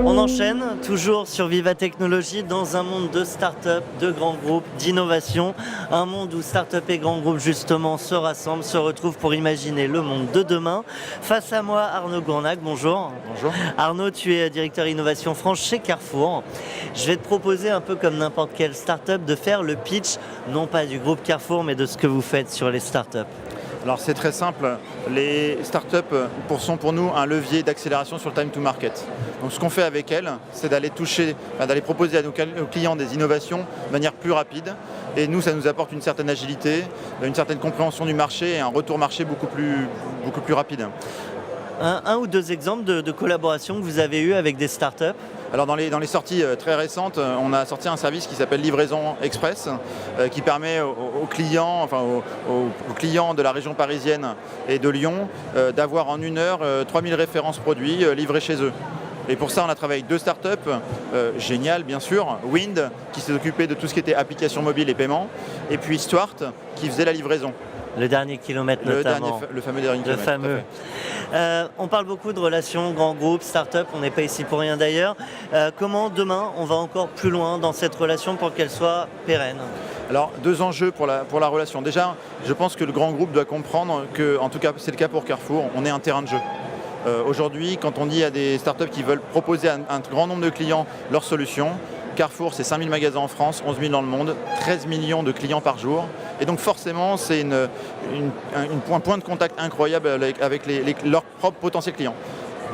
On enchaîne toujours sur Viva Technologies dans un monde de start-up, de grands groupes, d'innovation. Un monde où start-up et grands groupes justement se rassemblent, se retrouvent pour imaginer le monde de demain. Face à moi, Arnaud Gournac, bonjour. Bonjour. Arnaud, tu es directeur Innovation France chez Carrefour. Je vais te proposer un peu comme n'importe quelle start-up de faire le pitch, non pas du groupe Carrefour, mais de ce que vous faites sur les start-up. Alors c'est très simple, les startups sont pour nous un levier d'accélération sur le time to market. Donc ce qu'on fait avec elles, c'est d'aller proposer à nos clients des innovations de manière plus rapide. Et nous, ça nous apporte une certaine agilité, une certaine compréhension du marché et un retour marché beaucoup plus rapide. Un ou deux exemples de collaborations que vous avez eues avec des startups? Alors dans les sorties très récentes, on a sorti un service qui s'appelle Livraison Express, qui permet aux clients de la région parisienne et de Lyon d'avoir en 1 heure 3000 références produits livrés chez eux. Et pour ça, on a travaillé avec 2 startups, géniales bien sûr, Wind, qui s'est occupé de tout ce qui était application mobile et paiement, et puis Stuart, qui faisait la livraison. Le dernier kilomètre notamment. Le fameux dernier kilomètre. Le fameux. On parle beaucoup de relations grands groupes, start-up, on n'est pas ici pour rien d'ailleurs. Comment demain on va encore plus loin dans cette relation pour qu'elle soit pérenne? Alors 2 enjeux pour la relation. Déjà, je pense que le grand groupe doit comprendre que, en tout cas c'est le cas pour Carrefour, on est un terrain de jeu. Aujourd'hui, quand on dit à des startups qui veulent proposer à un grand nombre de clients leurs solutions, Carrefour, c'est 5000 magasins en France, 11 000 dans le monde, 13 millions de clients par jour. Et donc forcément, c'est un point de contact incroyable avec leurs propres potentiels clients.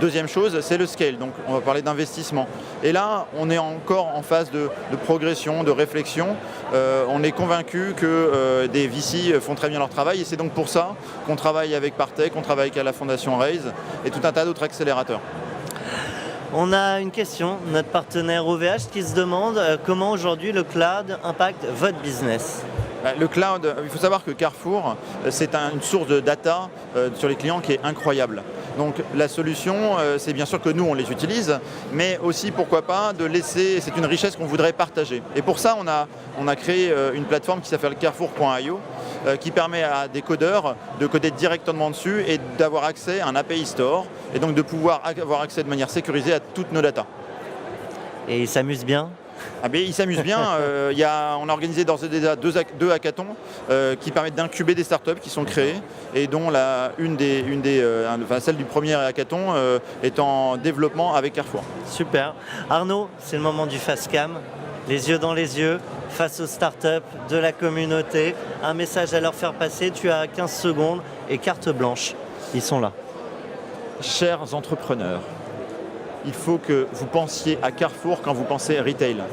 Deuxième chose, c'est le scale. Donc on va parler d'investissement. Et là, on est encore en phase de progression, de réflexion. On est convaincu que des VC font très bien leur travail. Et c'est donc pour ça qu'on travaille avec Partech, qu'on travaille avec la Fondation Raise et tout un tas d'autres accélérateurs. On a une question, notre partenaire OVH qui se demande comment aujourd'hui le cloud impacte votre business. Le cloud, il faut savoir que Carrefour, c'est une source de data sur les clients qui est incroyable. Donc la solution, c'est bien sûr que nous on les utilise, mais aussi pourquoi pas de laisser, c'est une richesse qu'on voudrait partager. Et pour ça on a créé une plateforme qui s'appelle carrefour.io qui permet à des codeurs de coder directement dessus et d'avoir accès à un API Store et donc de pouvoir avoir accès de manière sécurisée à toutes nos datas. Et ils s'amusent bien? Ils s'amusent bien. On a organisé d'ores et déjà 2 hackathons qui permettent d'incuber des startups qui sont créées et dont celle du premier hackathon est en développement avec Carrefour. Super. Arnaud, c'est le moment du face cam. Les yeux dans les yeux, face aux startups de la communauté. Un message à leur faire passer. Tu as 15 secondes et carte blanche. Ils sont là. Chers entrepreneurs, il faut que vous pensiez à Carrefour quand vous pensez retail.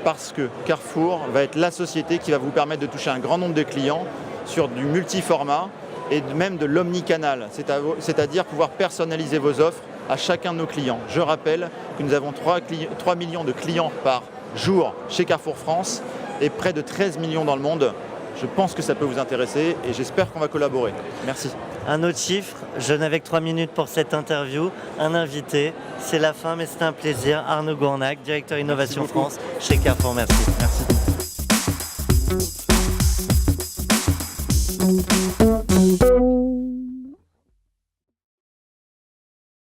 Parce que Carrefour va être la société qui va vous permettre de toucher un grand nombre de clients sur du multiformat et même de l'omnicanal, c'est-à-dire pouvoir personnaliser vos offres à chacun de nos clients. Je rappelle que nous avons 3 millions de clients par jour chez Carrefour France et près de 13 millions dans le monde. Je pense que ça peut vous intéresser et j'espère qu'on va collaborer. Merci. Un autre chiffre, je n'avais que 3 minutes pour cette interview. Un invité, c'est la fin, mais c'était un plaisir. Arnaud Gournac, directeur Innovation France chez Carrefour. Merci. Merci.